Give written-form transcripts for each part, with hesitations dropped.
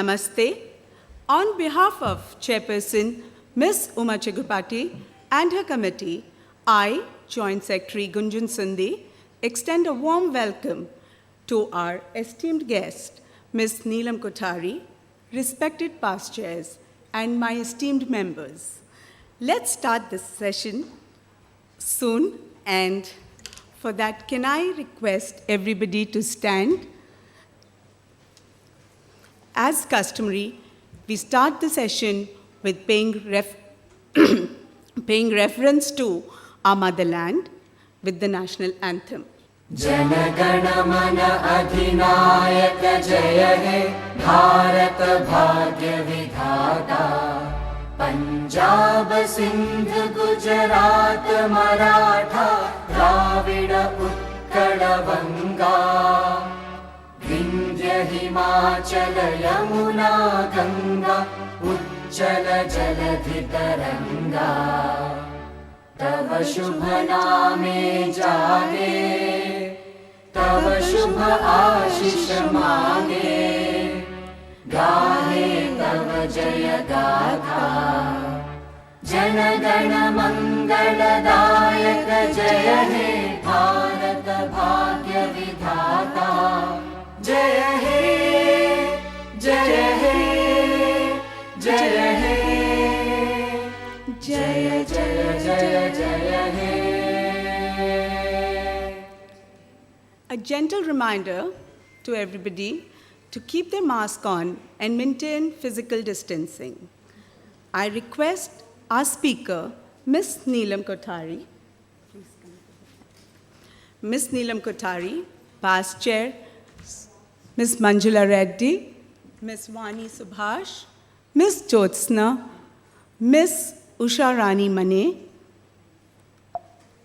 Namaste. On behalf of Chairperson Ms. Uma Chigupati and her committee, I, Joint Secretary Gunjan Sundhi, extend a warm welcome to our esteemed guest, Ms. NEELAM KOTHARI, respected past chairs, and my esteemed members. Let's start this session soon, and for that, can I request everybody to stand? As customary, we start the session with paying reference to our motherland with the national anthem. Jana Gana Mana Adhinayaka Jaya He Bharat Bhagya Vidhata Punjab Sindh Gujarat Maratha Dravida Utkala Vanga Vindhya Himachala Yamuna Ganga Uchchala Jaladhi Taranga Tava Shubha Name Jage Tava Shubha Ashish Mange Gahe Tava Jaya Gatha Jana Gana Mangala Dayaka Jaya He Bharat Bhagya Vidhata Jaya He Jaya He Jaya He Jaya Jaya Jaya Jaya He. A gentle reminder to everybody to keep their mask on and maintain physical distancing. I request our speaker, Ms. NEELAM KOTHARI. Ms. NEELAM KOTHARI, past chair, Ms. Manjula Reddy, Ms. Vani Subhash, Ms. Jyotsna, Ms. Usha Rani Mane,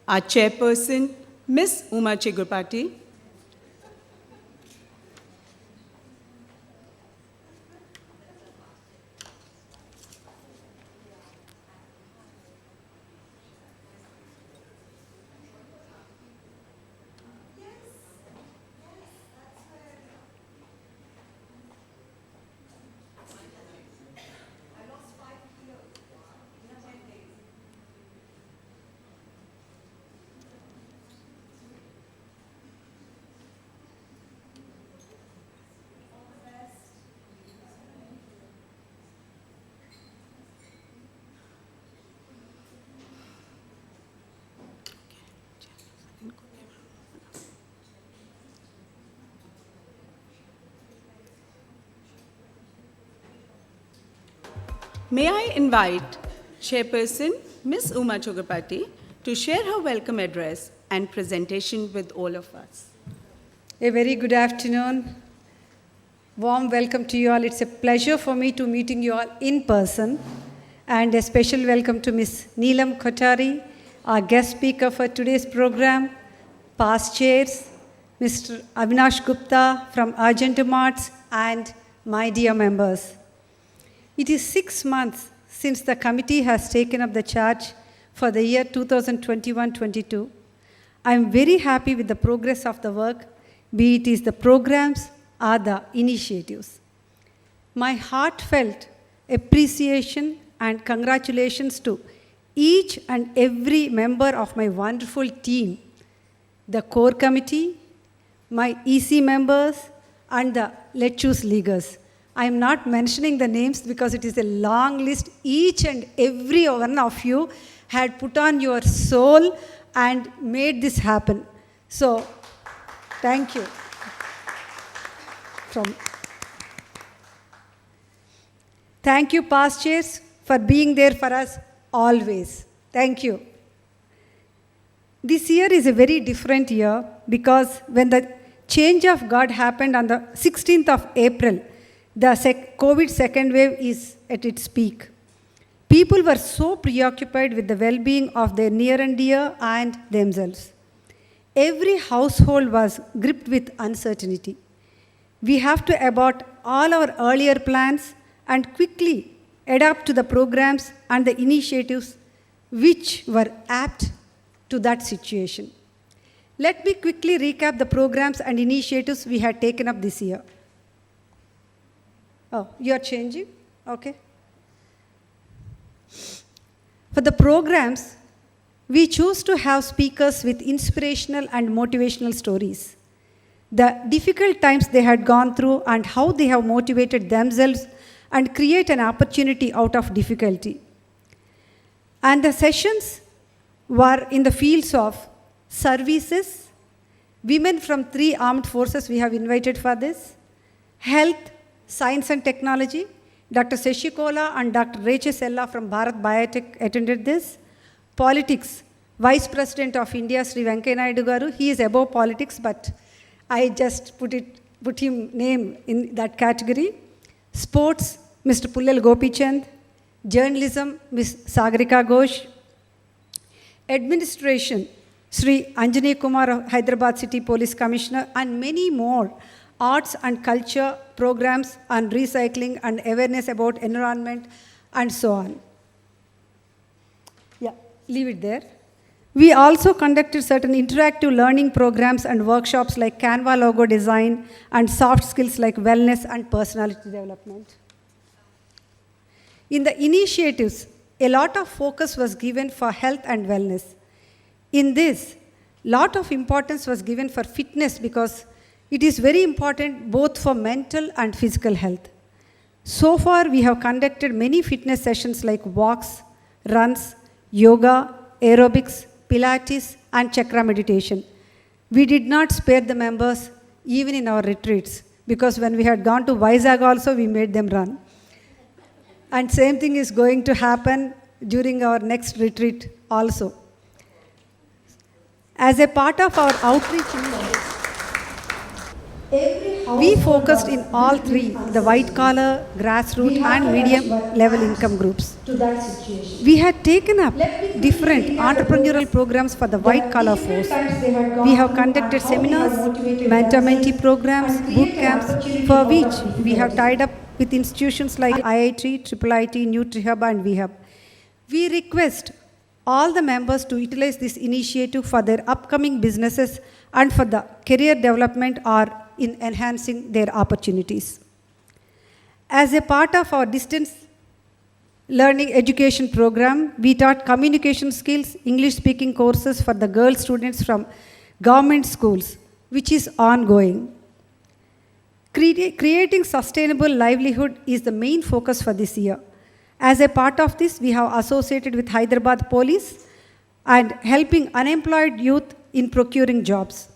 our chairperson, Ms. Uma Chigupati, May I invite Chairperson Ms. Uma Chigupati to share her welcome address and presentation with all of us. A very good afternoon. Warm welcome to you all. It's a pleasure for me to meeting you all in person. And a special welcome to Ms. NEELAM KOTHARI, our guest speaker for today's program, past chairs, Mr. Avinash Gupta from Argentum Arts, and my dear members. It is 6 months since the committee has taken up the charge for the year 2021-22. I am very happy with the progress of the work, be it is the programs or the initiatives. My heartfelt appreciation and congratulations to each and every member of my wonderful team, the core committee, my EC members, and the Let's Choose Leaguers. I am not mentioning the names because it is a long list. Each and every one of you had put on your soul and made this happen. So, thank you. Thank you, past chairs, for being there for us always. Thank you. This year is a very different year because when the change of God happened on the 16th of April, the COVID second wave is at its peak. People were so preoccupied with the well-being of their near and dear and themselves. Every household was gripped with uncertainty. We have to abort all our earlier plans and quickly adapt to the programs and the initiatives which were apt to that situation. Let me quickly recap the programs and initiatives we had taken up this year. Oh, you are changing? Okay. For the programs, we choose to have speakers with inspirational and motivational stories. The difficult times they had gone through and how they have motivated themselves and create an opportunity out of difficulty. And the sessions were in the fields of services, women from 3 armed forces we have invited for this, health, science and technology. Dr. Seshikola and Dr. Rachel Sella from Bharat Biotech attended this. Politics, Vice President of India, Sri Venkaiah Naidu Garu, he is above politics, but I just put him name in that category. Sports, Mr. Pullal Gopichand. Journalism, Ms. Sagarika Ghosh. Administration, Sri Anjani Kumar of Hyderabad City Police Commissioner, and many more. Arts and culture programs on recycling and awareness about environment and so on. Yeah, leave it there. We also conducted certain interactive learning programs and workshops like Canva logo design and soft skills like wellness and personality development. In the initiatives, a lot of focus was given for health and wellness. In this, lot of importance was given for fitness because it is very important both for mental and physical health. So far, we have conducted many fitness sessions like walks, runs, yoga, aerobics, Pilates, and chakra meditation. We did not spare the members even in our retreats because when we had gone to Vizag also, we made them run. And same thing is going to happen during our next retreat also. As a part of our outreach initiatives, we focused in all 3, the white collar, grassroots and medium level income groups. We had taken up different entrepreneurial programs for the white collar force. We have conducted seminars, mentor-mentee programs, boot camps, for which we have tied up with institutions like IIT, IIIT, NutriHub and VHub. We request all the members to utilize this initiative for their upcoming businesses and for the career development or in enhancing their opportunities. As a part of our distance learning education program, we taught communication skills, English speaking courses for the girl students from government schools, which is ongoing. Creating sustainable livelihood is the main focus for this year. As a part of this, we have associated with Hyderabad Police and helping unemployed youth in procuring jobs.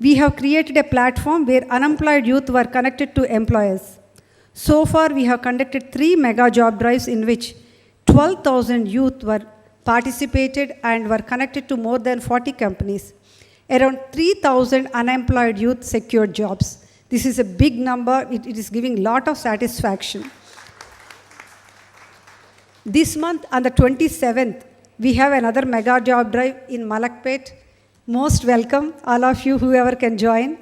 We have created a platform where unemployed youth were connected to employers. So far, we have conducted 3 mega job drives in which 12,000 youth were participated and were connected to more than 40 companies. Around 3,000 unemployed youth secured jobs. This is a big number. It is giving a lot of satisfaction. This month, on the 27th, we have another mega job drive in Malakpet. Most welcome, all of you, whoever can join.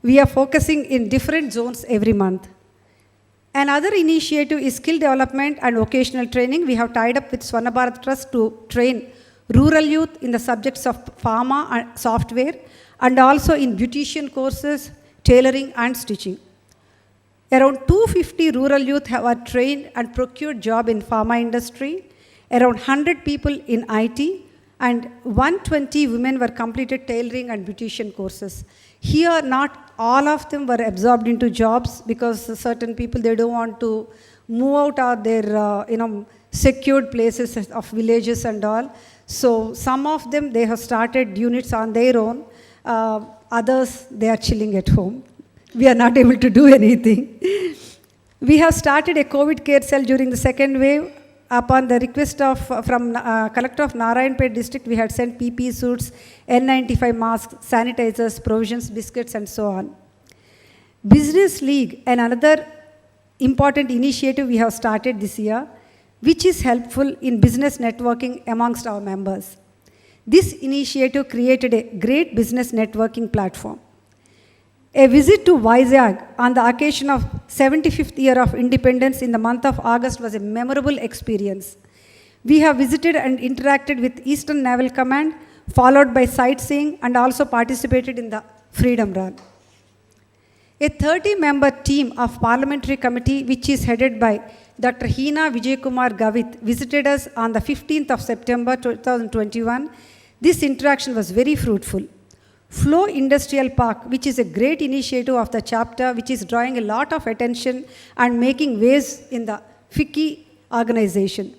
We are focusing in different zones every month. Another initiative is skill development and vocational training. We have tied up with Swarna Bharat Trust to train rural youth in the subjects of pharma and software, and also in beautician courses, tailoring and stitching. Around 250 rural youth are trained and procured job in pharma industry, around 100 people in IT, and 120 women were completed tailoring and beautician courses. Here, not all of them were absorbed into jobs because certain people, they don't want to move out of their secured places of villages and all. So some of them, they have started units on their own. Others, they are chilling at home. We are not able to do anything. We have started a COVID care cell during the second wave. Upon the request from Collector of Narayanpet district, we had sent PPE suits, N95 masks, sanitizers, provisions, biscuits, and so on. Business League, and another important initiative we have started this year, which is helpful in business networking amongst our members. This initiative created a great business networking platform. A visit to Vizag on the occasion of 75th year of independence in the month of August was a memorable experience. We have visited and interacted with Eastern Naval Command, followed by sightseeing, and also participated in the Freedom Run. A 30-member team of parliamentary committee, which is headed by Dr. Hina Vijaykumar Gavit, visited us on the 15th of September 2021. This interaction was very fruitful. Flow Industrial Park, which is a great initiative of the chapter, which is drawing a lot of attention and making waves in the FICCI organization.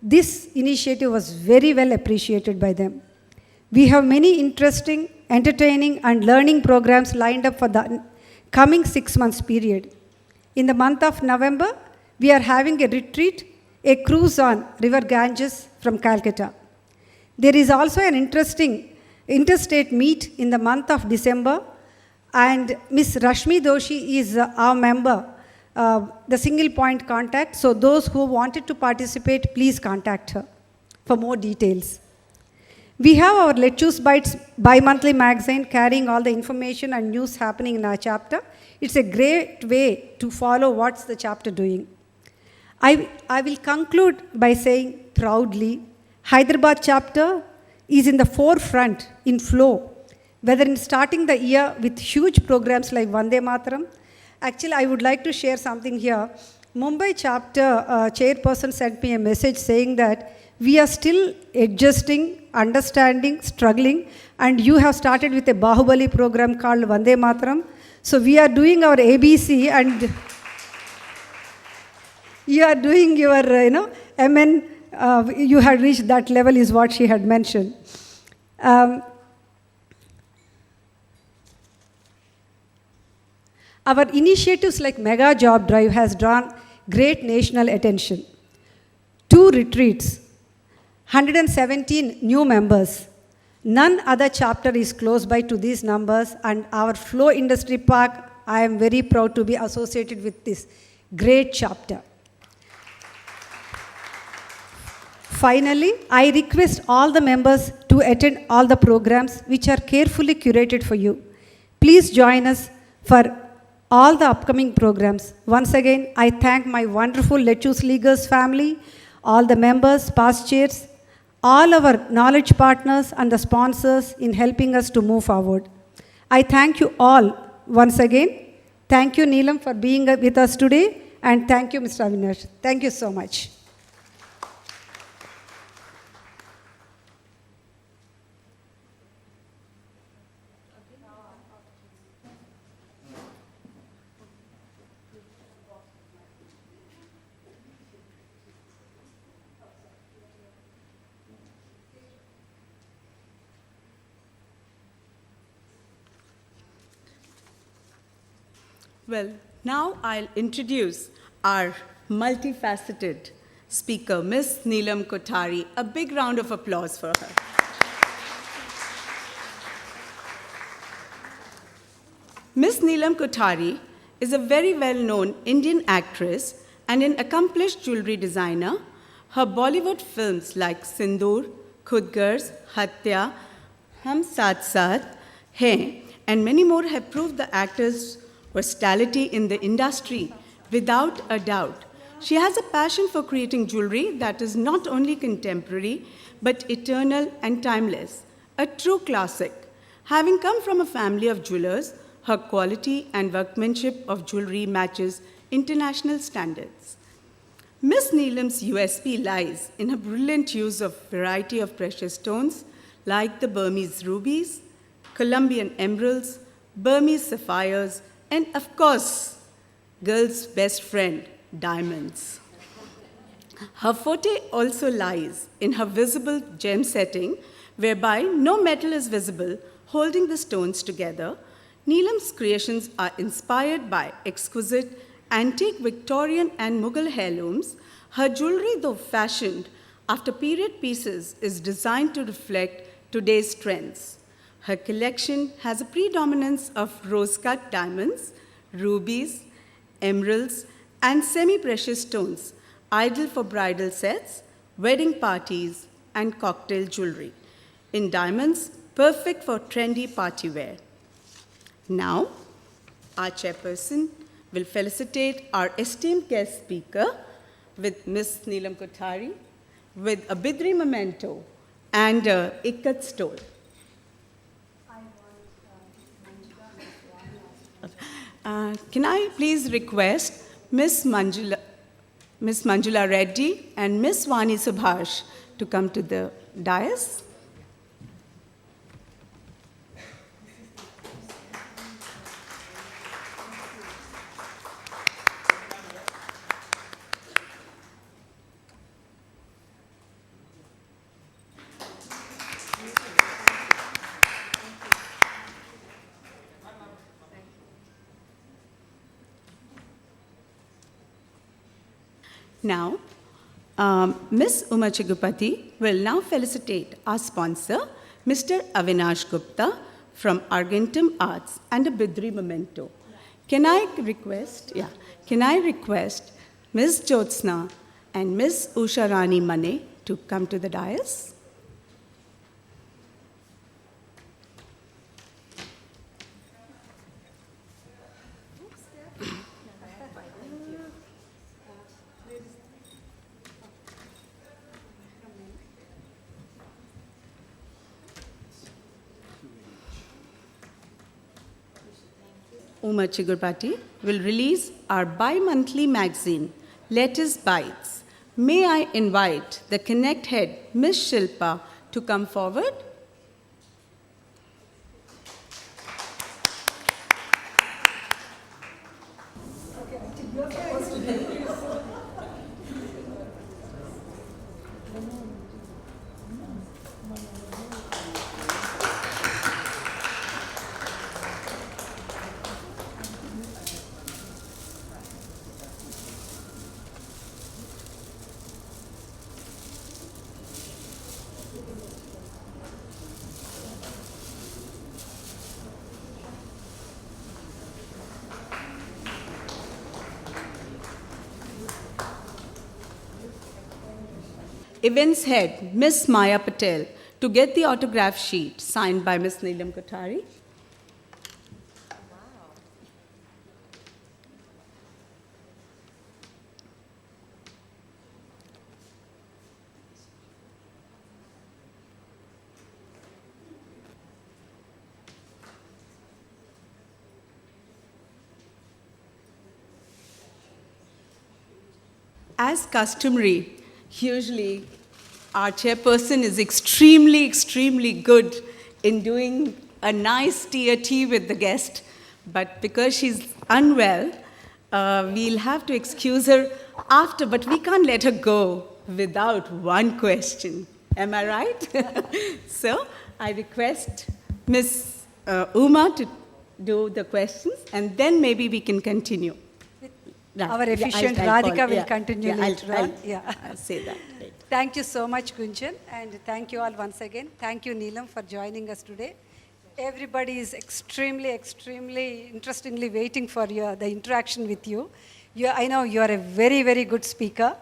This initiative was very well appreciated by them. We have many interesting, entertaining, and learning programs lined up for the coming 6 months period. In the month of November, we are having a retreat, a cruise on River Ganges from Calcutta. There is also an interesting interstate meet in the month of December, and Ms. Rashmi Doshi is our member, the single point contact. So those who wanted to participate, please contact her for more details. We have our Let's Choose Bites bi-monthly magazine carrying all the information and news happening in our chapter. It's a great way to follow what's the chapter doing. I will conclude by saying proudly, Hyderabad chapter is in the forefront in flow, whether in starting the year with huge programs like Vande Mataram. Actually, I would like to share something here. Mumbai chapter chairperson sent me a message saying that we are still adjusting, understanding, struggling, and you have started with a Bahubali program called Vande Mataram. So we are doing our ABC, and you are doing your, MN, you had reached that level is what she had mentioned. Our initiatives like Mega Job Drive has drawn great national attention. 2 retreats, 117 new members. None other chapter is close by to these numbers, and our Flow Industry Park, I am very proud to be associated with this great chapter. Finally, I request all the members to attend all the programs which are carefully curated for you. Please join us for all the upcoming programs. Once again, I thank my wonderful Let's Choose Leaguers family, all the members, past chairs, all our knowledge partners and the sponsors in helping us to move forward. I thank you all once again. Thank you, Neelam, for being with us today, and thank you, Mr. Avinash. Thank you so much. Well, now I'll introduce our multifaceted speaker, Ms. NEELAM KOTHARI. A big round of applause for her. Ms. NEELAM KOTHARI is a very well-known Indian actress and an accomplished jewelry designer. Her Bollywood films like Sindoor, Khud Garz, Hatya, Hum Saath Saath, Hain, and many more have proved the actor's versatility in the industry without a doubt. She has a passion for creating jewelry that is not only contemporary, but eternal and timeless, a true classic. Having come from a family of jewelers, her quality and workmanship of jewelry matches international standards. Ms. NEELAM's USP lies in her brilliant use of variety of precious stones like the Burmese rubies, Colombian emeralds, Burmese sapphires, and of course, girl's best friend, diamonds. Her forte also lies in her visible gem setting, whereby no metal is visible holding the stones together. NEELAM's creations are inspired by exquisite antique Victorian and Mughal heirlooms. Her jewelry, though fashioned after period pieces, is designed to reflect today's trends. Her collection has a predominance of rose-cut diamonds, rubies, emeralds, and semi-precious stones, ideal for bridal sets, wedding parties, and cocktail jewelry. In diamonds, perfect for trendy party wear. Now, our chairperson will felicitate our esteemed guest speaker with Ms. NEELAM KOTHARI with a Bidri memento and a Ikat stole. Can I please request Miss Manjula Reddy and Miss Vani Subhash to come to the dais? Now, Ms. Uma Chigupati will now felicitate our sponsor, Mr. Avinash Gupta from Argentum Arts and a Bidri memento. Can I request Ms. Jyotsna and Ms. Usha Rani Mane to come to the dais? Uma Chigurpati will release our bi-monthly magazine, Letters Bites. May I invite the Connect head, Ms. Shilpa, to come forward? Events head, Ms. Maya Patel, to get the autograph sheet signed by Ms. NEELAM KOTHARI. As customary, usually our chairperson is extremely good in doing a nice tea with the guest, but because she's unwell, we'll have to excuse her after, but we can't let her go without one question. Am I right? So I request Ms. Uma to do the questions, and then maybe we can continue. Our efficient Radhika will continue later on. I'll say that. Right. Thank you so much, Gunjan, and thank you all once again. Thank you, Neelam, for joining us today. Everybody is extremely interestingly waiting for the interaction with you. I know you are a very good speaker.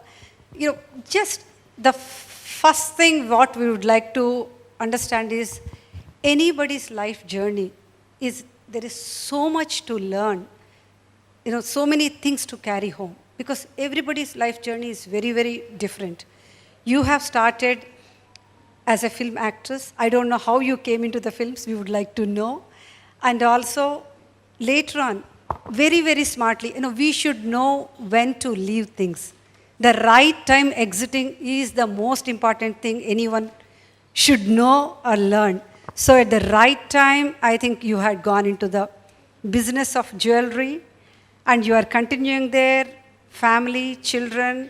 Just the first thing what we would like to understand is anybody's life journey there is so much to learn. So many things to carry home, because everybody's life journey is very different. You have started as a film actress. I don't know how you came into the films. We would like to know. And also, later on, very smartly, we should know when to leave things. The right time exiting is the most important thing anyone should know or learn. So at the right time, I think you had gone into the business of jewelry, and you are continuing there, family, children,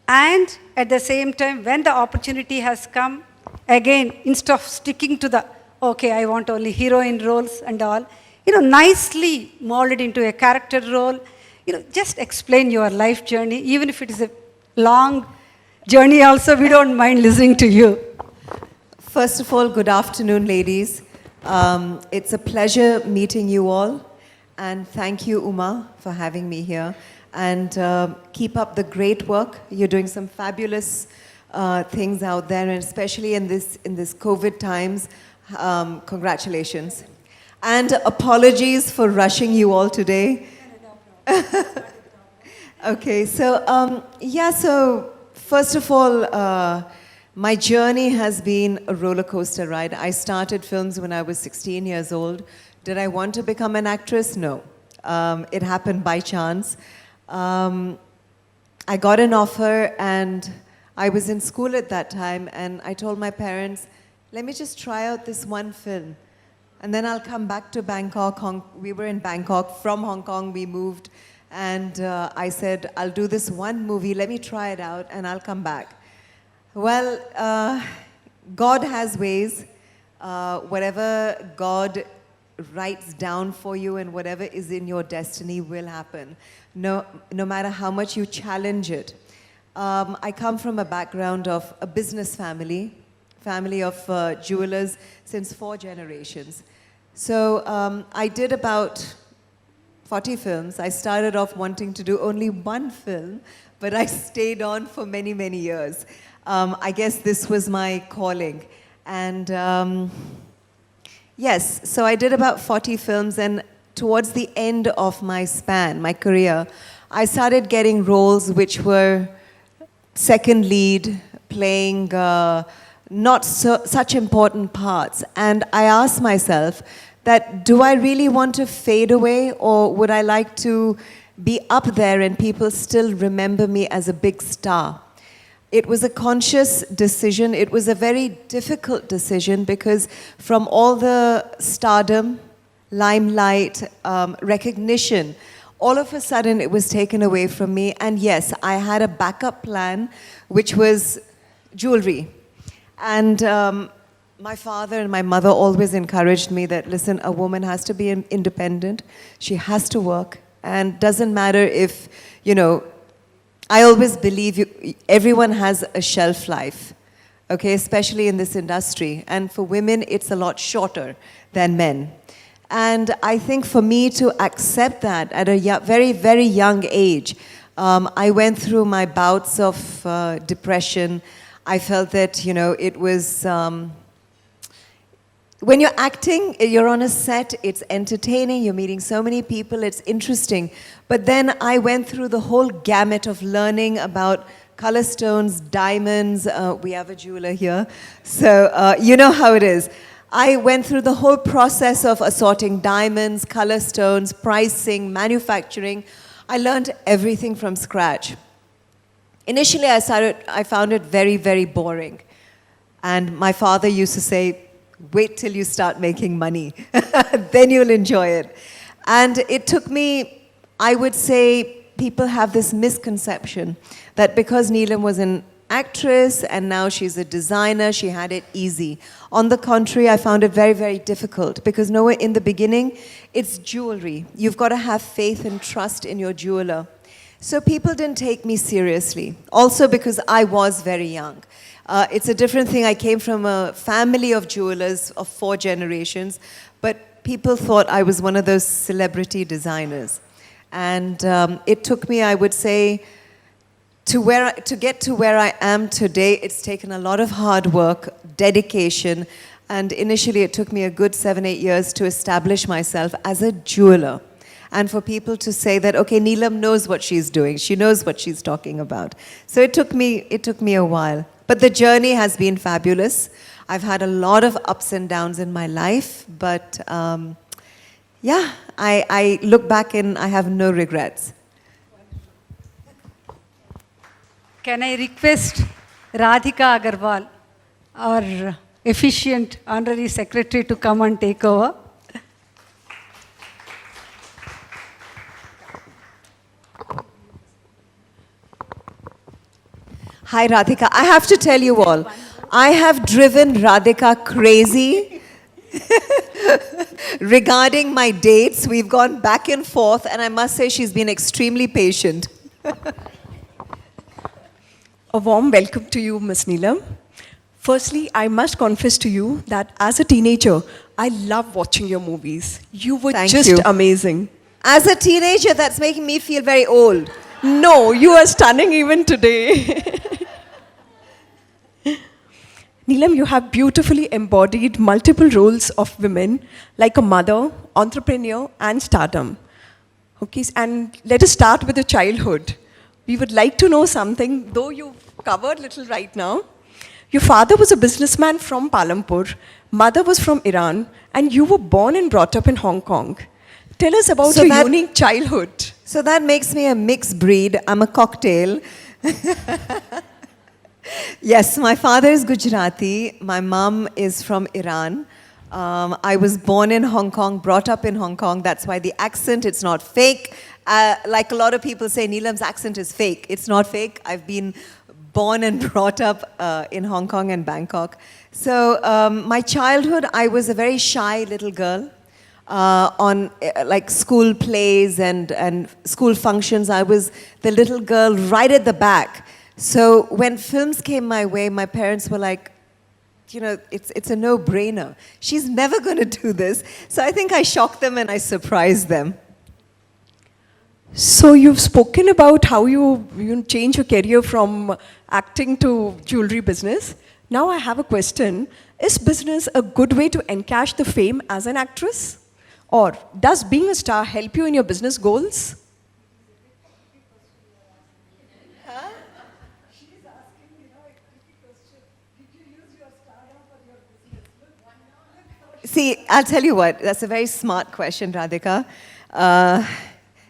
and at the same time, when the opportunity has come, again, instead of sticking to okay, I want only heroine roles and all, nicely molded into a character role, just explain your life journey. Even if it is a long journey also, we don't mind listening to you. First of all, good afternoon, ladies. It's a pleasure meeting you all. And thank you, Uma, for having me here. And keep up the great work. You're doing some fabulous things out there, and especially in this COVID times. Congratulations. And apologies for rushing you all today. Okay, so so first of all, my journey has been a roller coaster ride. I started films when I was 16 years old. Did I want to become an actress? No. It happened by chance. I got an offer, and I was in school at that time, and I told my parents, let me just try out this one film, and then I'll come back to Bangkok. We were in Bangkok. From Hong Kong, we moved, and I said, I'll do this one movie, let me try it out, and I'll come back. Well, God has ways. Whatever God writes down for you and whatever is in your destiny will happen, no matter how much you challenge it. I come from a background of a business family of jewelers since 4 generations. So I did about 40 films. I started off wanting to do only one film, but I stayed on for many, many years. I guess this was my calling. And yes, so I did about 40 films, and towards the end of my span, my career, I started getting roles which were second lead, playing not such important parts. And I asked myself that, do I really want to fade away, or would I like to be up there and people still remember me as a big star? It was a conscious decision. It was a very difficult decision, because from all the stardom, limelight, recognition, all of a sudden it was taken away from me. And yes, I had a backup plan, which was jewelry. And my father and my mother always encouraged me that, listen, a woman has to be independent. She has to work. And doesn't matter if, you know, I always believe everyone has a shelf life, okay, especially in this industry. And for women, it's a lot shorter than men. And I think for me to accept that at a very, very young age, I went through my bouts of depression. I felt that, you know, it was... when you're acting, you're on a set, it's entertaining, you're meeting so many people, it's interesting. But then I went through the whole gamut of learning about color stones, diamonds. We have a jeweler here, so you know how it is. I went through the whole process of assorting diamonds, color stones, pricing, manufacturing. I learned everything from scratch. Initially, I found it very, very boring. And my father used to say, wait till you start making money, then you'll enjoy it. And it took me, I would say, people have this misconception that because NEELAM was an actress and now she's a designer, she had it easy. On the contrary, I found it very, very difficult, because in the beginning, it's jewelry. You've got to have faith and trust in your jeweler. So people didn't take me seriously. Also because I was very young. It's a different thing. I came from a family of jewelers of 4 generations, but people thought I was one of those celebrity designers. And it took me, I would say, to get to where I am today, it's taken a lot of hard work, dedication, and initially it took me a good 7-8 years to establish myself as a jeweler. And for people to say that, okay, NEELAM knows what she's doing, she knows what she's talking about. So it took me a while. But the journey has been fabulous. I've had a lot of ups and downs in my life, but yeah, I look back and I have no regrets. Can I request Radhika Agarwal, our efficient honorary secretary, to come and take over? Hi, Radhika. I have to tell you all, I have driven Radhika crazy regarding my dates. We've gone back and forth, and I must say she's been extremely patient. A warm welcome to you, Ms. NEELAM. Firstly, I must confess to you that as a teenager, I love watching your movies. You were just amazing. As a teenager, that's making me feel very old. No, you are stunning even today. NEELAM, you have beautifully embodied multiple roles of women, like a mother, entrepreneur, and stardom. Okay, and let us start with your childhood. We would like to know something, though you've covered little right now. Your father was a businessman from Palampur, mother was from Iran, and you were born and brought up in Hong Kong. Tell us about So your that- unique childhood. So that makes me a mixed breed. I'm a cocktail. Yes, my father is Gujarati. My mom is from Iran. I was born in Hong Kong, brought up in Hong Kong. That's why the accent, it's not fake. Like a lot of people say, Neelam's accent is fake. It's not fake. I've been born and brought up in Hong Kong and Bangkok. So my childhood, I was a very shy little girl. On like school plays and school functions, I was the little girl right at the back. So when films came my way, my parents were like, you know, it's a no-brainer. She's never going to do this. So I think I shocked them and I surprised them. So you've spoken about how you change your career from acting to jewelry business. Now I have a question. Is business a good way to encash the fame as an actress? Or does being a star help you in your business goals? See, I'll tell you what, that's a very smart question, Radhika.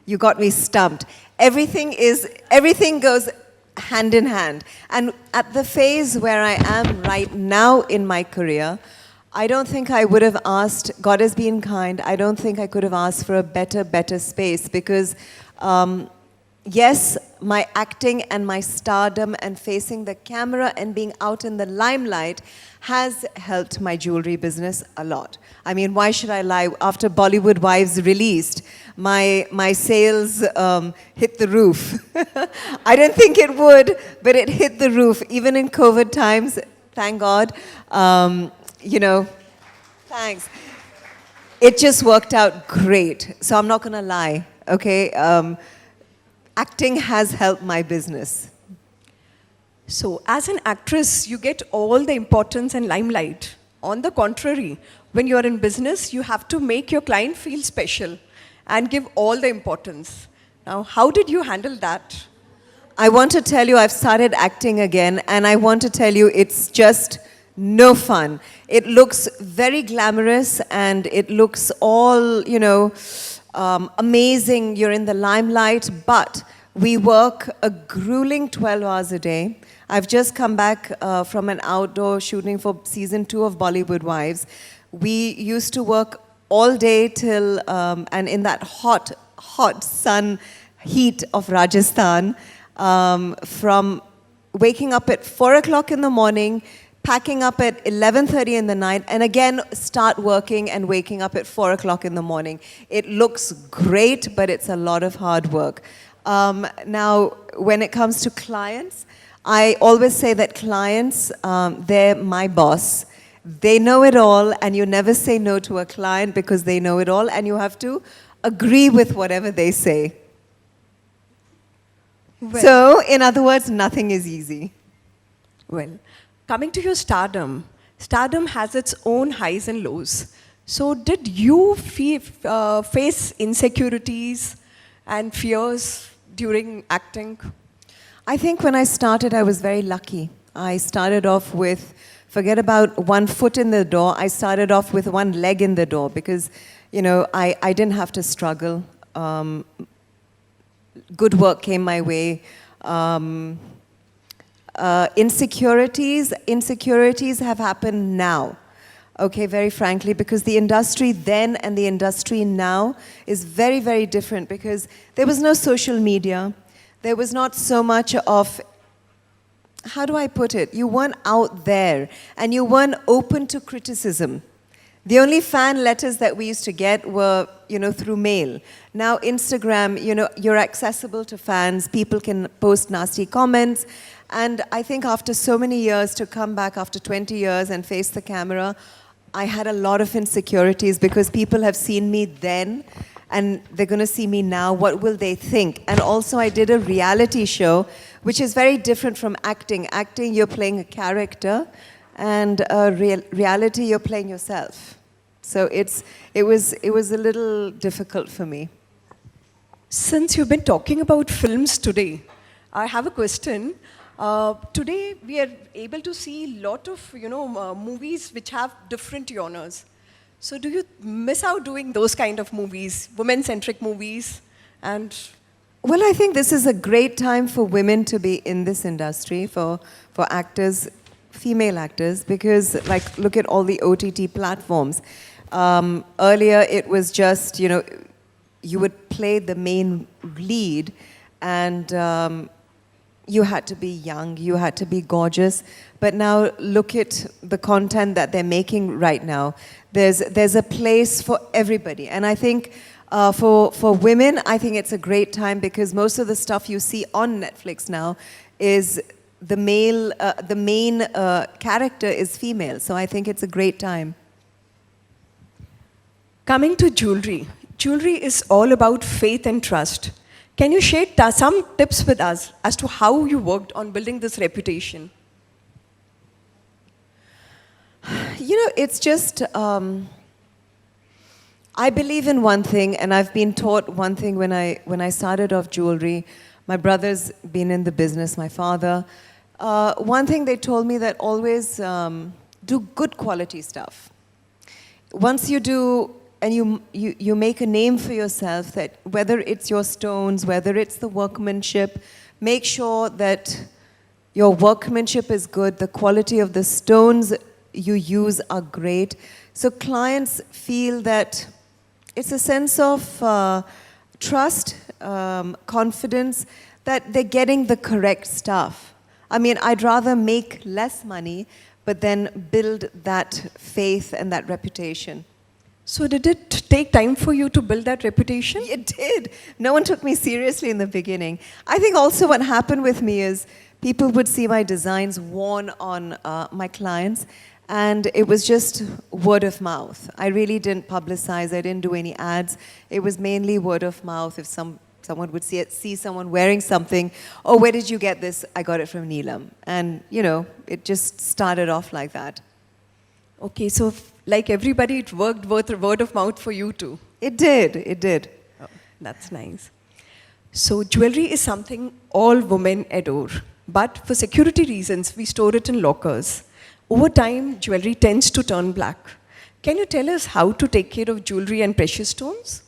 You got me stumped. Everything goes hand in hand. And at the phase where I am right now in my career, I don't think I would have asked, God has been kind, I don't think I could have asked for a better space because, yes, my acting and my stardom and facing the camera and being out in the limelight has helped my jewelry business a lot. I mean, why should I lie? After Bollywood Wives released, my sales hit the roof. I didn't think it would, but it hit the roof. Even in COVID times, thank God. You know, thanks. It just worked out great. So I'm not going to lie, okay? Acting has helped my business. So as an actress, you get all the importance and limelight. On the contrary, when you're in business, you have to make your client feel special and give all the importance. Now, how did you handle that? I want to tell you I've started acting again, and I want to tell you it's just no fun. It looks very glamorous, and it looks all, you know, amazing. You're in the limelight, but we work a grueling 12 hours a day. I've just come back from an outdoor shooting for season 2 of Bollywood Wives. We used to work all day till, and in that hot sun heat of Rajasthan, from waking up at 4 o'clock in the morning, packing up at 11:30 in the night, and again start working and waking up at 4 o'clock in the morning. It looks great, but it's a lot of hard work. Now, when it comes to clients, I always say that clients, they're my boss. They know it all, and you never say no to a client because they know it all, and you have to agree with whatever they say. Well, So, in other words, nothing is easy. well, coming to your stardom, stardom has its own highs and lows. So did you face insecurities and fears during acting? I think when I started, I was very lucky. I started off with, forget about one foot in the door, I started off with one leg in the door because, you know, I didn't have to struggle. Good work came my way. Insecurities have happened now. Okay, very frankly, because the industry then and the industry now is very, very different because there was no social media. There was not so much of, how do I put it? You weren't out there and you weren't open to criticism. The only fan letters that we used to get were, you know, through mail. Now Instagram, you know, you're accessible to fans. People can post nasty comments. And I think after so many years to come back after 20 years and face the camera, I had a lot of insecurities because people have seen me then and they're going to see me now. What will they think? And also I did a reality show, which is very different from acting. Acting, you're playing a character, and reality, you're playing yourself. So it was a little difficult for me. Since you've been talking about films today, I have a question. Today we are able to see a lot of movies which have different genres. So do you miss out doing those kind of movies, women-centric movies? And Well, I think this is a great time for women to be in this industry, for actors, female actors, because, like, look at all the OTT platforms. Earlier, it was just, you know, you would play the main lead, and you had to be young, you had to be gorgeous. But now look at the content that they're making right now. There's a place for everybody. And I think for women, I think it's a great time because most of the stuff you see on Netflix now is the main character is female. So I think it's a great time. coming to jewelry, jewelry is all about faith and trust. Can you share some tips with us as to how you worked on building this reputation? You know, it's just, I believe in one thing, and I've been taught one thing when I started off jewelry. My brother's been in the business, my father. One thing they told me that always do good quality stuff. Once you do, and you make a name for yourself, that whether it's your stones, whether it's the workmanship, make sure that your workmanship is good, the quality of the stones you use are great. So clients feel that it's a sense of trust, confidence, that they're getting the correct stuff. I mean, I'd rather make less money, but then build that faith and that reputation. So did it take time for you to build that reputation? It did. No one took me seriously in the beginning. I think also what happened with me is people would see my designs worn on my clients, and it was just word of mouth. I really didn't publicize. I didn't do any ads. It was mainly word of mouth. If someone would see someone wearing something, oh, where did you get this? I got it from NEELAM. And, you know, it just started off like that. Okay, so like everybody, it worked word of mouth for you too. It did. It did. Oh, that's nice. So jewelry is something all women adore. But for security reasons, we store it in lockers. Over time, jewelry tends to turn black. Can you tell us how to take care of jewelry and precious stones?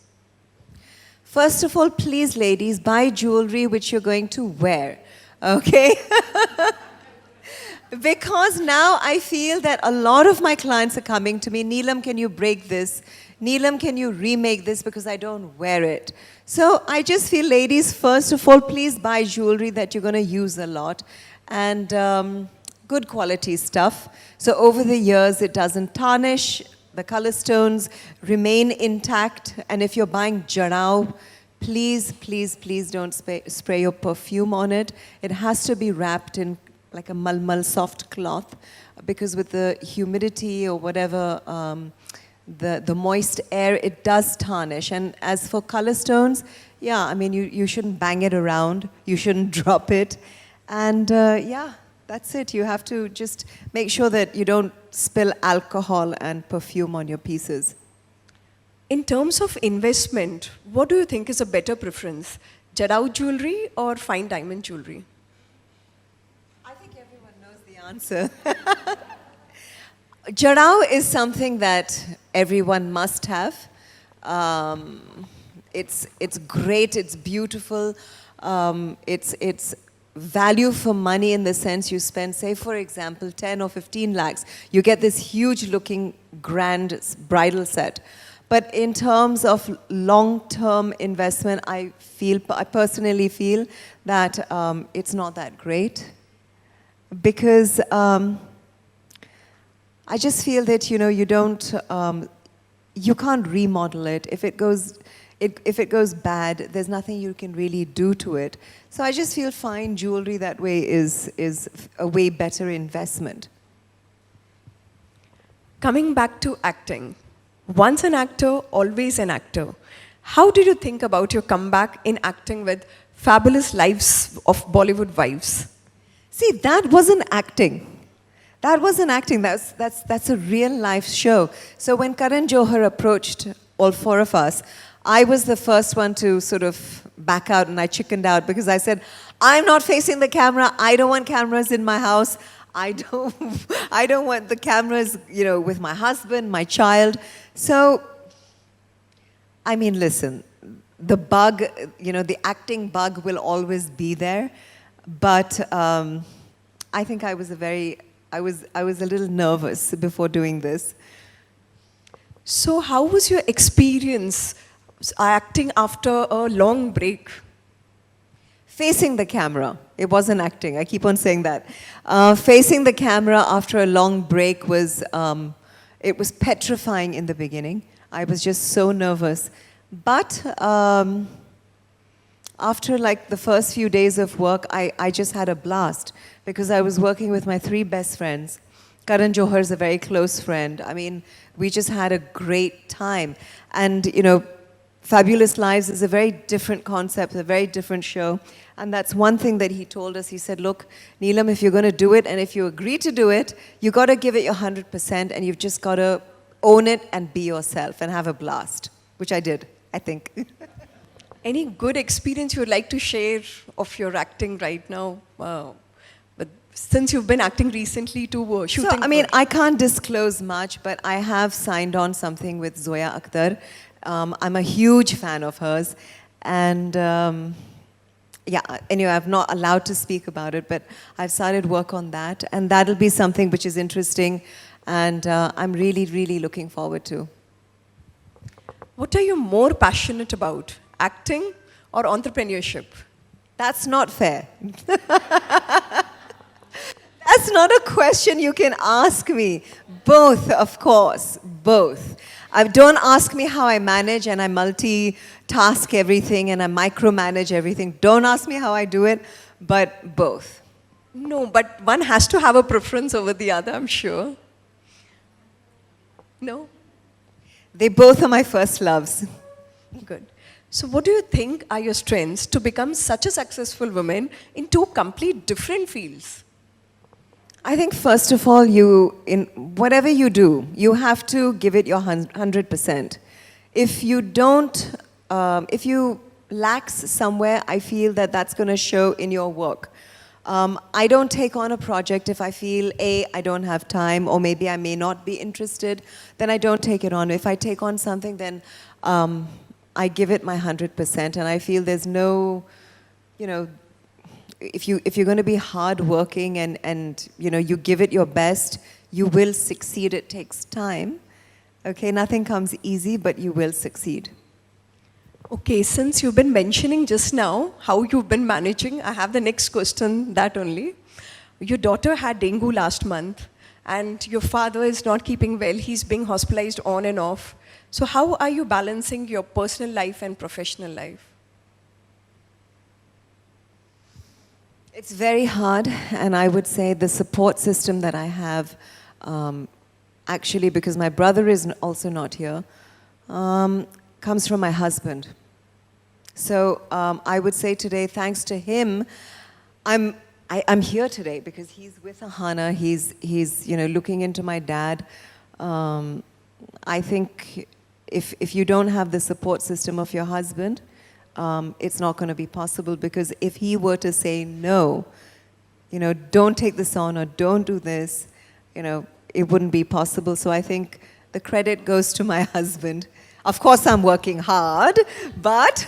First of all, please, ladies, buy jewelry which you're going to wear, okay? Because now I feel that a lot of my clients are coming to me, NEELAM, can you break this? NEELAM, can you remake this because I don't wear it? So I just feel, ladies, first of all, please buy jewelry that you're going to use a lot, and good quality stuff. So over the years, it doesn't tarnish, the color stones remain intact, and if you're buying jarao, please, please, please don't spray your perfume on it. It has to be wrapped in like a malmal soft cloth, because with the humidity or whatever, the moist air, it does tarnish. And as for color stones, yeah, I mean, you shouldn't bang it around, you shouldn't drop it, and yeah, that's it. You have to just make sure that you don't spill alcohol and perfume on your pieces. In terms of investment, what do you think is a better preference? Jarao jewelry or fine diamond jewelry? I think everyone knows the answer. Jarao is something that everyone must have. It's great, it's beautiful, it's value for money in the sense you spend, say, for example, 10 or 15 lakhs. You get this huge looking grand bridal set. But in terms of long-term investment, I personally feel that it's not that great. Because I just feel that, you know, you can't remodel it. If it goes bad, there's nothing you can really do to it. So I just feel fine jewelry that way is a way better investment. Coming back to acting, once an actor, always an actor. How did you think about your comeback in acting with Fabulous Lives of Bollywood Wives? See, that wasn't acting. That wasn't acting. That's a real life show. So when Karan Johar approached all four of us, I was the first one to sort of back out, and I chickened out because I said, I'm not facing the camera. I don't want cameras in my house. I don't, I don't want the cameras, with my husband, my child. So, I mean, listen, the bug, the acting bug will always be there. But I think I was I was a little nervous before doing this. So how was your experience acting after a long break? Facing the camera. It wasn't acting. I keep on saying that. Facing the camera after a long break was, it was petrifying in the beginning. I was just so nervous. But after like the first few days of work, I just had a blast because I was working with my 3 best friends. Karan Johar is a very close friend. I mean, we just had a great time. And, Fabulous Lives is a very different concept, a very different show. And that's one thing that he told us. He said, look, Neelam, if you're going to do it, and if you agree to do it, you got to give it your 100%, and you've just got to own it and be yourself and have a blast, which I did, I think. Any good experience you would like to share of your acting right now? But since you've been acting recently to shooting. So, I mean, I can't disclose much, but I have signed on something with Zoya Akhtar. I'm a huge fan of hers. And yeah, anyway, I'm not allowed to speak about it, but I've started work on that. And that'll be something which is interesting. And I'm really, really looking forward to. What are you more passionate about? Acting or entrepreneurship? That's not fair. That's not a question you can ask me. Both, of course, both. Don't ask me how I manage and I multitask everything and I micromanage everything. Don't ask me how I do it, but both. No, but one has to have a preference over the other, I'm sure. No? They both are my first loves. Good. So what do you think are your strengths to become such a successful woman in 2 complete different fields? I think first of all, in whatever you do, you have to give it your 100%. If you don't, if you lax somewhere, I feel that that's going to show in your work. I don't take on a project if I feel, A, I don't have time, or maybe I may not be interested, then I don't take it on. If I take on something, then I give it my 100%, and I feel there's no, if you're going to be hardworking and you give it your best, you will succeed. It takes time. Okay, nothing comes easy, but you will succeed. Okay, since you've been mentioning just now how you've been managing, I have the next question, that only. Your daughter had dengue last month, and your father is not keeping well. He's being hospitalized on and off. So how are you balancing your personal life and professional life? It's very hard, and I would say the support system that I have, actually, because my brother is also not here, comes from my husband. So I would say today, thanks to him, I'm here today because he's with Ahana. He's looking into my dad. I think if you don't have the support system of your husband, it's not going to be possible, because if he were to say no, don't take this on or don't do this, it wouldn't be possible. So I think the credit goes to my husband. Of course, I'm working hard, but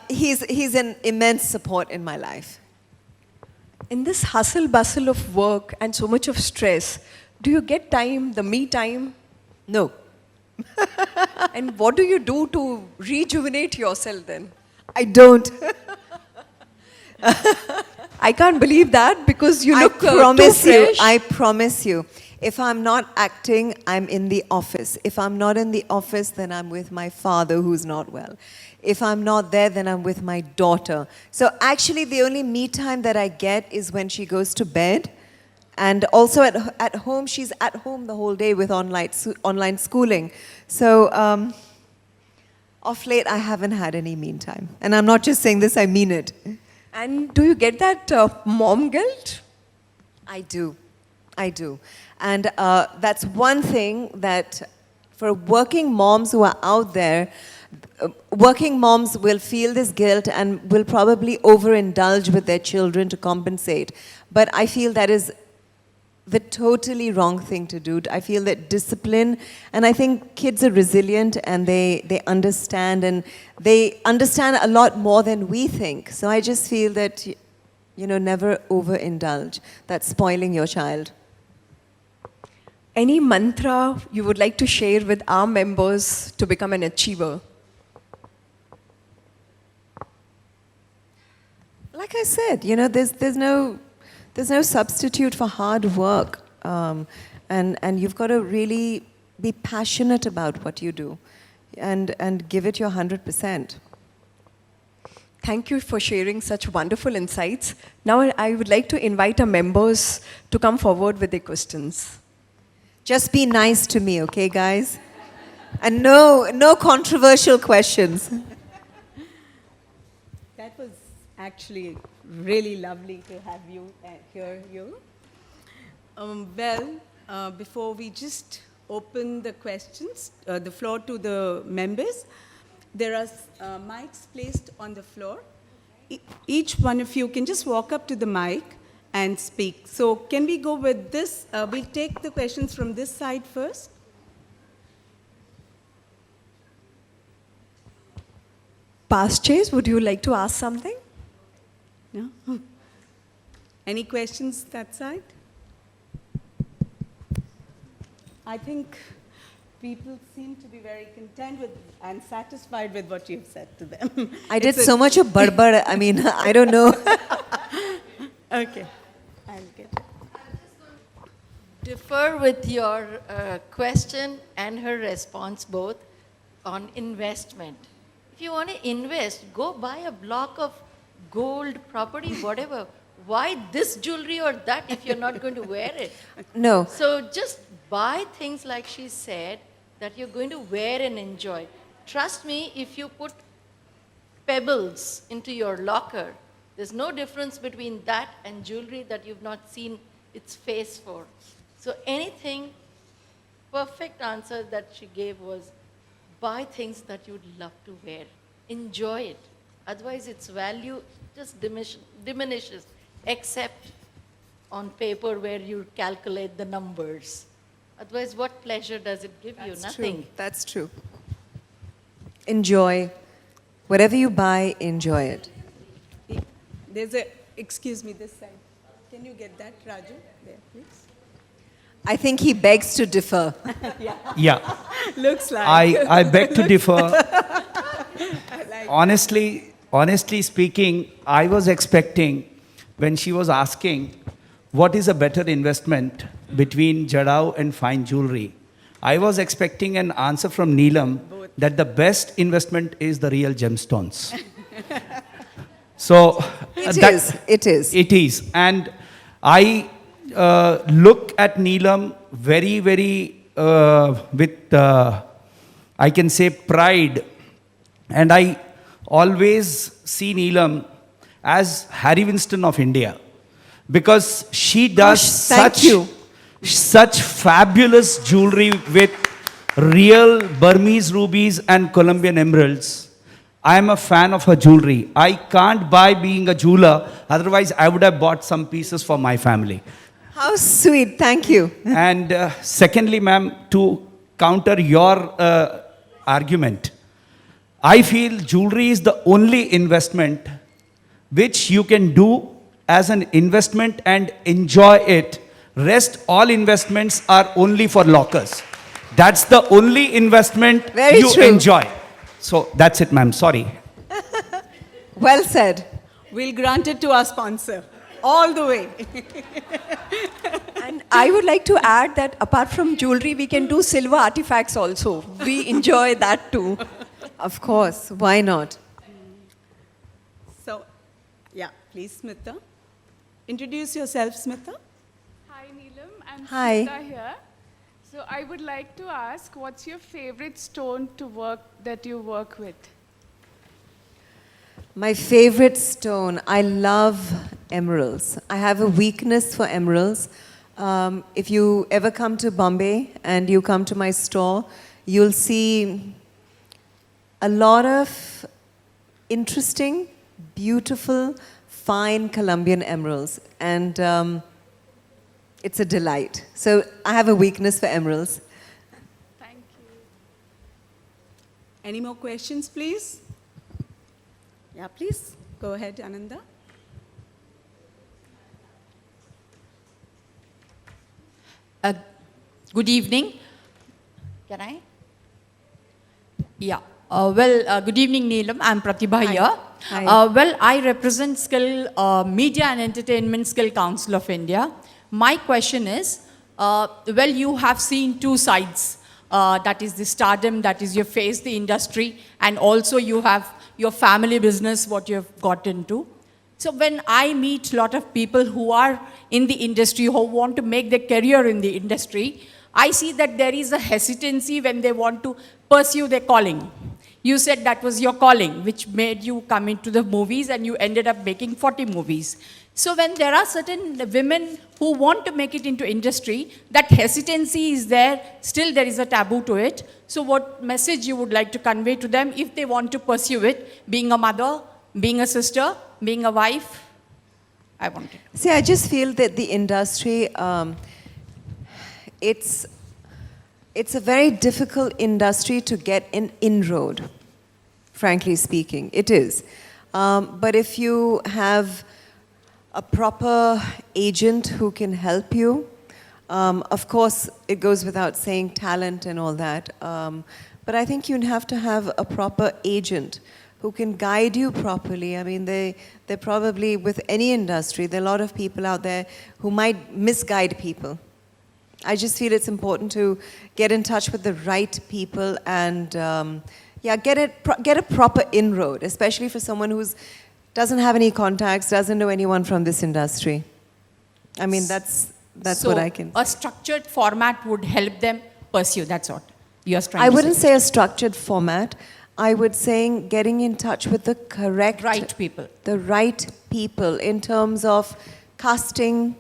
he's an immense support in my life. In this hustle bustle of work and so much of stress, do you get time, the me time? No. And what do you do to rejuvenate yourself then? I don't. I can't believe that, because you look too fresh. I promise you. If I'm not acting, I'm in the office. If I'm not in the office, then I'm with my father who's not well. If I'm not there, then I'm with my daughter. So actually, the only me time that I get is when she goes to bed. And also at home, she's at home the whole day with online schooling. So of late, I haven't had any me time. And I'm not just saying this, I mean it. And do you get that mom guilt? I do. I do. And that's one thing that for working moms who are out there, Working moms will feel this guilt and will probably overindulge with their children to compensate. But I feel that is the totally wrong thing to do. I feel that discipline, and I think kids are resilient and they understand, and they understand a lot more than we think. So I just feel that, you know, never overindulge. That's spoiling your child. Any mantra you would like to share with our members to become an achiever? Like I said, you know, there's no substitute for hard work, and you've got to really be passionate about what you do, and give it your 100%. Thank you for sharing such wonderful insights. Now I would like to invite our members to come forward with their questions. Just be nice to me, okay, guys? And no controversial questions. That was actually really lovely to have you hear you. Before we just open the questions, the floor to the members, there are mics placed on the floor. Each one of you can just walk up to the mic and speak. So can we go with this? We'll take the questions from this side first. Past chase, would you like to ask something? No? Any questions that side? I think people seem to be very content with and satisfied with what you've said to them. I did so much of barbar. I mean, I don't know. Okay. I'll get it. Differ with your question and her response both on investment. If you want to invest, go buy a block of gold, property, whatever. Why this jewelry or that if you're not going to wear it? No. So just buy things like she said that you're going to wear and enjoy. Trust me, if you put pebbles into your locker, there's no difference between that and jewelry that you've not seen its face for. So anything, perfect answer that she gave was buy things that you'd love to wear. Enjoy it. Otherwise, its value just diminishes, except on paper where you calculate the numbers. Otherwise, what pleasure does it give you? Nothing. True. That's true. Enjoy. Whatever you buy, enjoy it. There's a, excuse me, this side. Can you get that, Raju? There, please. I think he begs to differ. Yeah, Looks like. I beg to differ. Like Honestly speaking, I was expecting when she was asking what is a better investment between Jadao and fine jewelry, I was expecting an answer from Neelam that the best investment is the real gemstones. So It is. It is. And I look at Neelam very, very with, I can say, pride. And I always see Neelam as Harry Winston of India. Because she does such fabulous jewelry with real Burmese rubies and Colombian emeralds. I am a fan of her jewelry. I can't buy being a jeweler, otherwise I would have bought some pieces for my family. How sweet, thank you. And secondly, ma'am, to counter your argument, I feel jewelry is the only investment which you can do as an investment and enjoy it. Rest all investments are only for lockers. That's the only investment you enjoy. So that's it, ma'am. Sorry. Well said. We'll grant it to our sponsor. All the way. And I would like to add that apart from jewelry, we can do silver artifacts also. We enjoy that too. Of course, why not? So, yeah, please, Smita. Introduce yourself, Smita. Hi, Neelam. I'm Hi. Smita here. So I would like to ask, what's your favorite stone to work that you work with? My favorite stone, I love emeralds. I have a weakness for emeralds. If you ever come to Bombay and you come to my store, you'll see a lot of interesting, beautiful, fine Colombian emeralds. And it's a delight. So I have a weakness for emeralds. Thank you. Any more questions, please? Yeah, please. Go ahead, Ananda. Good evening. Can I? Yeah. Good evening, Neelam. I'm Pratibha here. Hi. I represent Media and Entertainment Skill Council of India. My question is, you have seen two sides. That is the stardom, that is you face the industry, and also you have your family business, what you have got into. So when I meet a lot of people who are in the industry, who want to make their career in the industry, I see that there is a hesitancy when they want to pursue their calling. You said that was your calling, which made you come into the movies, and you ended up making 40 movies. So when there are certain women who want to make it into industry, that hesitancy is there, still there is a taboo to it. So what message you would like to convey to them if they want to pursue it, being a mother, being a sister, being a wife? I want it. See, I just feel that the industry, it's a very difficult industry to get an inroad, frankly speaking. It is. But if you have a proper agent who can help you, of course, it goes without saying talent and all that. But I think you have to have a proper agent who can guide you properly. I mean, they're probably, with any industry, there are a lot of people out there who might misguide people. I just feel it's important to get in touch with the right people and get a proper inroad, especially for someone who doesn't have any contacts, doesn't know anyone from this industry. I mean, that's what I can. A structured format would help them pursue. That's what you're trying I to wouldn't say. say a structured format. I would say getting in touch with the correct Right people. The right people in terms of casting.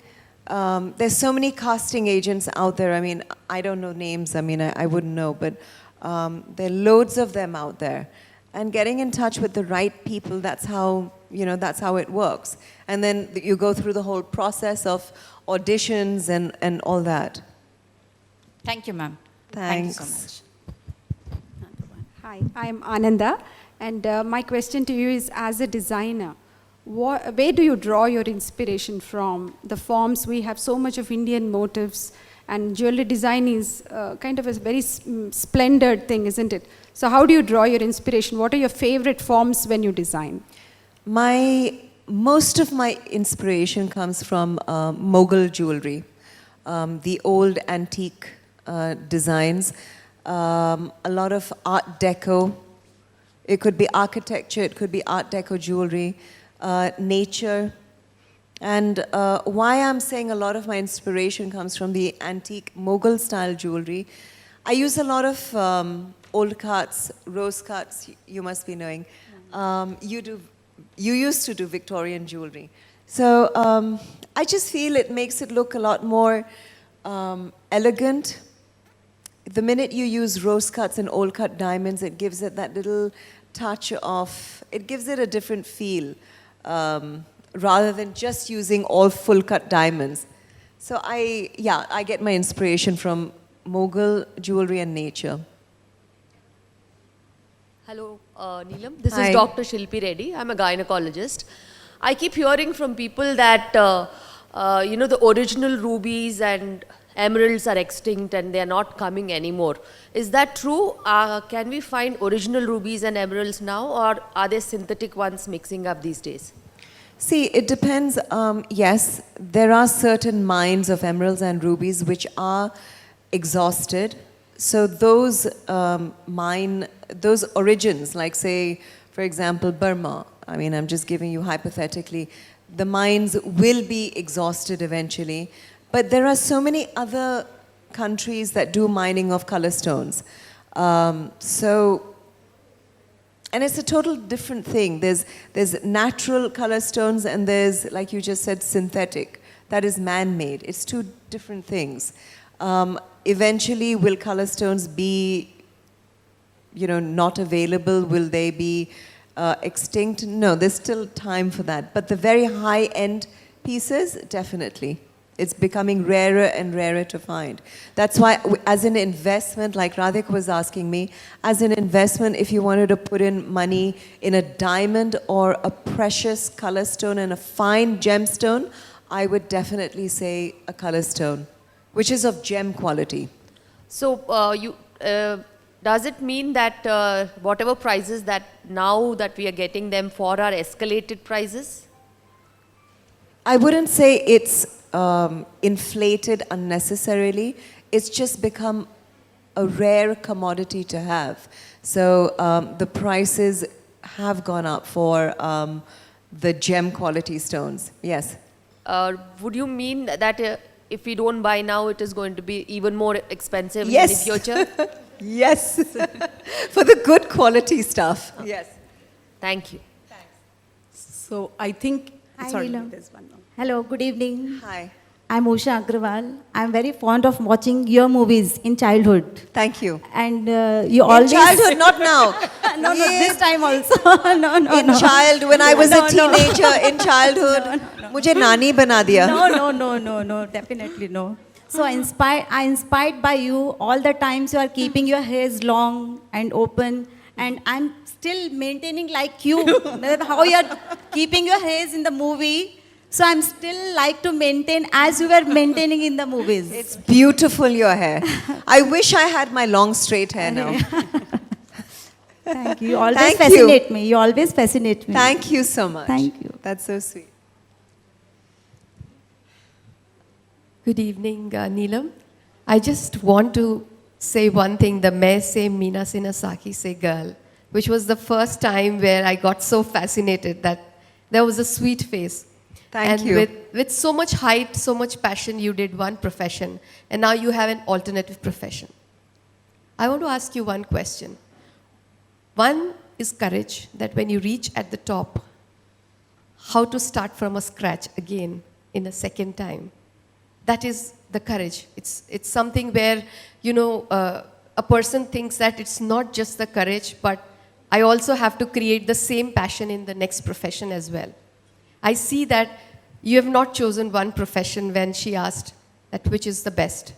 There's so many casting agents out there. I mean, I don't know names. I mean, I wouldn't know, but there are loads of them out there. And getting in touch with the right people, that's how it works. And then you go through the whole process of auditions and all that. Thank you, ma'am. Thanks. Thank you so much. Hi, I'm Ananda, and my question to you is, as a designer, where do you draw your inspiration from? The forms, we have so much of Indian motifs, and jewelry design is kind of a very splendid thing, isn't it? So how do you draw your inspiration? What are your favorite forms when you design? Most of my inspiration comes from Mughal jewelry, the old antique designs. A lot of Art Deco. It could be architecture, it could be Art Deco jewelry, nature. And why I'm saying a lot of my inspiration comes from the antique Mughal style jewelry. I use a lot of old cuts, rose cuts, you must be knowing. You used to do Victorian jewelry. So I just feel it makes it look a lot more elegant. The minute you use rose cuts and old cut diamonds, it gives it that little touch of, it gives it a different feel, rather than just using all full cut diamonds. So I get my inspiration from Mughal jewelry and nature. Hello, Neelam. This Hi. is Dr. Shilpi Reddy. I'm a gynecologist. I keep hearing from people that, the original rubies and emeralds are extinct and they are not coming anymore. Is that true? Can we find original rubies and emeralds now, or are there synthetic ones mixing up these days? See, it depends. Yes, there are certain mines of emeralds and rubies which are exhausted. So those those origins, like say, for example, Burma, I mean, I'm just giving you hypothetically, the mines will be exhausted eventually. But there are so many other countries that do mining of color stones. And it's a total different thing. There's natural color stones and there's, like you just said, synthetic. That is man-made. It's two different things. Eventually, will color stones be not available? Will they be extinct? No, there's still time for that. But the very high-end pieces, definitely. It's becoming rarer and rarer to find. That's why, as an investment, like Radhika was asking me, as an investment, if you wanted to put in money in a diamond or a precious color stone and a fine gemstone, I would definitely say a color stone, which is of gem quality. So does it mean that whatever prices that now that we are getting them for are escalated prices? I wouldn't say it's inflated unnecessarily. It's just become a rare commodity to have. So the prices have gone up for the gem quality stones. Yes. Would you mean that if we don't buy now, it is going to be even more expensive in the future? Yes. For the good quality stuff. Yes. Thank you. So I think, Hi, sorry, Neelam. there's one more. Hello, good evening. Hi. I'm Usha Agrawal. I'm very fond of watching your movies in childhood. Thank you. And you In always... childhood, not now. no, this time also. no, In child, when I was a teenager, in childhood, mujhe nani bana diya. No, definitely no. So I inspired by you. All the times you are keeping your hairs long and open, and I'm still maintaining like you. How you are keeping your hairs in the movie. So I'm still like to maintain as you were maintaining in the movies. It's beautiful, your hair. I wish I had my long straight hair now. Thank you. You always fascinate me. You always fascinate me. Thank you so much. Thank you. That's so sweet. Good evening, Neelam. I just want to say one thing, the Main Se Meena Se Na Sakhi Se girl, which was the first time where I got so fascinated that there was a sweet face. Thank you. And with so much height, so much passion, you did one profession, and now you have an alternative profession. I want to ask you one question. One is courage, that when you reach at the top, how to start from a scratch again in a second time. That is the courage. It's something where, a person thinks that it's not just the courage, but I also have to create the same passion in the next profession as well. I see that you have not chosen one profession when she asked that which is the best.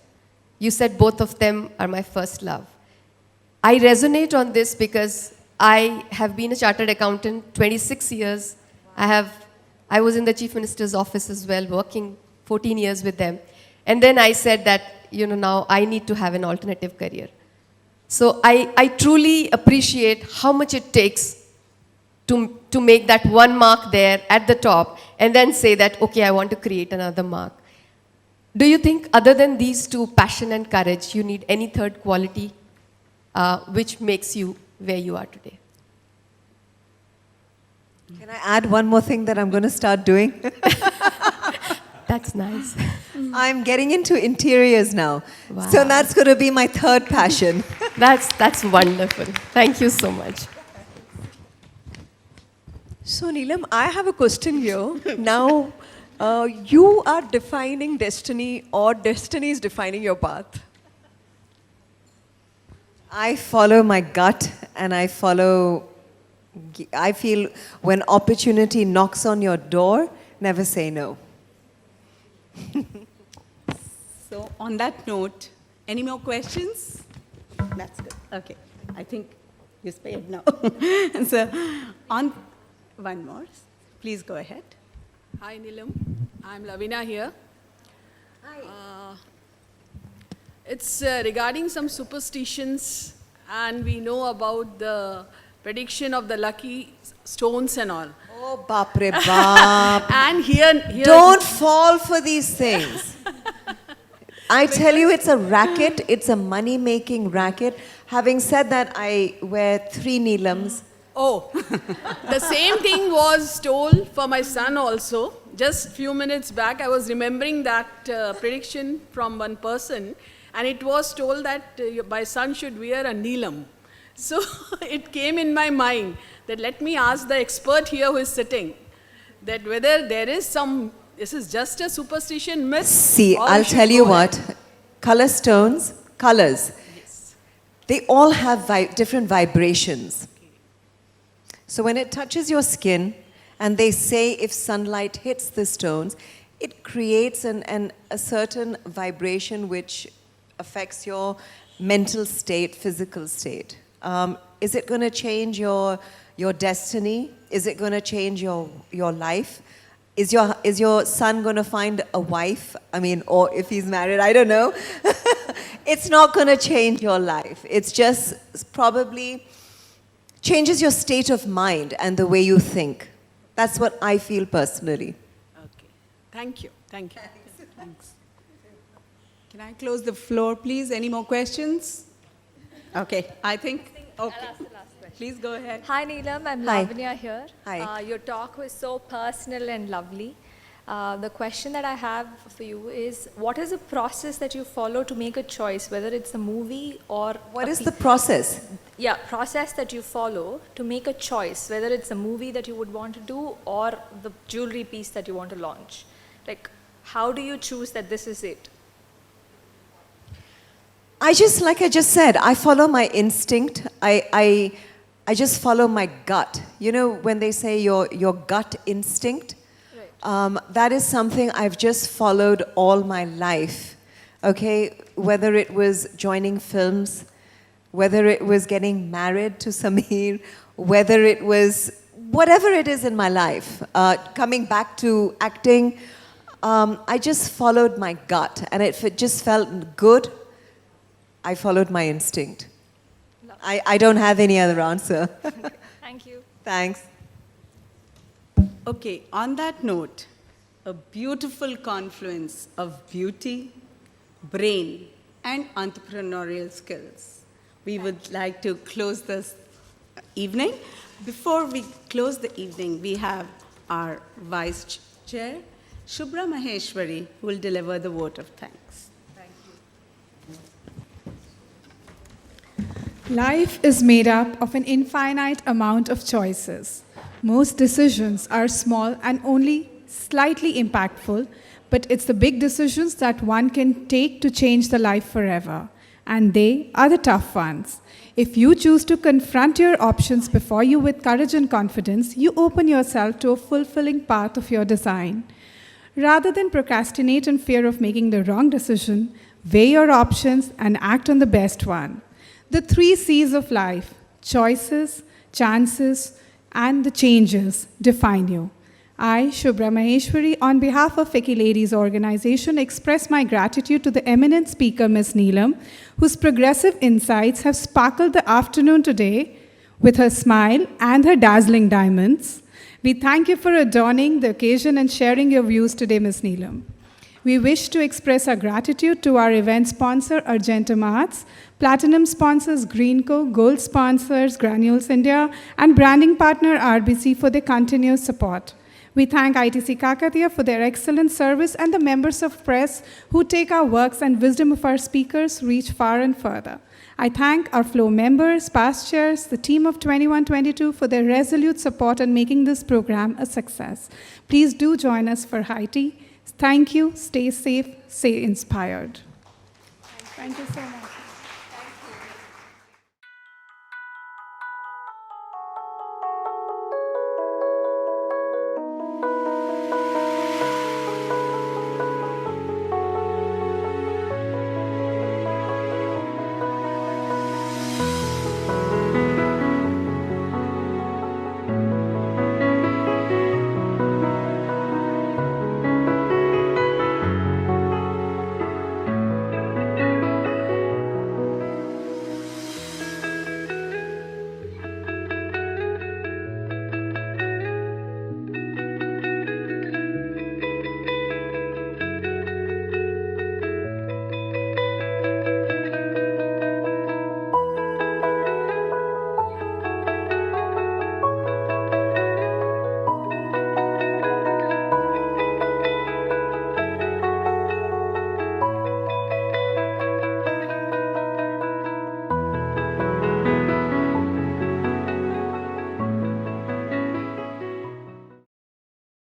You said both of them are my first love. I resonate on this because I have been a chartered accountant 26 years. I was in the Chief Minister's office as well, working 14 years with them. And then I said that, now I need to have an alternative career. So I truly appreciate how much it takes to make that one mark there at the top and then say that, okay, I want to create another mark. Do you think other than these two, passion and courage, you need any third quality which makes you where you are today? Can I add one more thing that I'm going to start doing? That's nice. I'm getting into interiors now. Wow. So that's going to be my third passion. That's wonderful. Thank you so much. So Neelam, I have a question here. Now, you are defining destiny or destiny is defining your path? I follow my gut and I feel when opportunity knocks on your door, never say no. So on that note, any more questions? That's good. Okay. I think you spared now. So on one more. Please go ahead. Hi, Neelam. I'm Lavina here. Hi. It's regarding some superstitions, and we know about the prediction of the lucky stones and all. Oh, bapre baap. And here Don't fall for these things. I tell you, it's a racket. It's a money-making racket. Having said that, I wear 3 Neelams. Oh, the same thing was told for my son also. Just few minutes back, I was remembering that prediction from one person, and it was told that my son should wear a Neelam. So it came in my mind that let me ask the expert here who is sitting, that whether there is some, this is just a superstition myth. See, or I'll we should tell you go ahead. what. Color stones, colors. Yes. they all have different vibrations. So when it touches your skin, and they say if sunlight hits the stones, it creates a certain vibration which affects your mental state, physical state. Is it going to change your destiny? Is it going to change your life? Is your son going to find a wife? I mean, or if he's married, I don't know. It's not going to change your life. It's just probably changes your state of mind and the way you think. That's what I feel personally. Okay. Thank you. Thank you. Thanks. Can I close the floor, please? Any more questions? Okay, I think. Okay. I'll ask the last question. Please go ahead. Hi Neelam, I'm Hi. Lavanya here. Hi. Your talk was so personal and lovely. The question that I have for you is, what is the process that you follow to make a choice, whether it's a movie or What is the process? Yeah, process that you follow to make a choice, whether it's a movie that you would want to do or the jewelry piece that you want to launch. Like, how do you choose that this is it? Like I just said, I follow my instinct. I just follow my gut. You know, when they say your gut instinct, that is something I've just followed all my life. Okay, whether it was joining films, whether it was getting married to Sameer, whether it was whatever it is in my life, coming back to acting, I just followed my gut, and if it just felt good, I followed my instinct. I don't have any other answer. Thank you. Thanks. Okay, on that note, a beautiful confluence of beauty, brain, and entrepreneurial skills. We would like to close this evening. Before we close the evening, we have our Vice Chair, Shubhra Maheshwari, who will deliver the vote of thanks. Life is made up of an infinite amount of choices. Most decisions are small and only slightly impactful, but it's the big decisions that one can take to change the life forever. And they are the tough ones. If you choose to confront your options before you with courage and confidence, you open yourself to a fulfilling path of your design. Rather than procrastinate in fear of making the wrong decision, weigh your options and act on the best one. The 3 C's of life, choices, chances, and the changes define you. I, Shubhra Maheshwari, on behalf of Feki Ladies Organization, express my gratitude to the eminent speaker, Ms. Neelam, whose progressive insights have sparkled the afternoon today with her smile and her dazzling diamonds. We thank you for adorning the occasion and sharing your views today, Ms. Neelam. We wish to express our gratitude to our event sponsor, Argentum Arts, Platinum sponsors Greenco, Gold sponsors Granules India, and branding partner RBC for their continuous support. We thank ITC Kakatiya for their excellent service and the members of press who take our works and wisdom of our speakers reach far and further. I thank our floor members, past chairs, the team of 2122 for their resolute support in making this program a success. Please do join us for high tea. Thank you, stay safe, stay inspired. Thank you so much.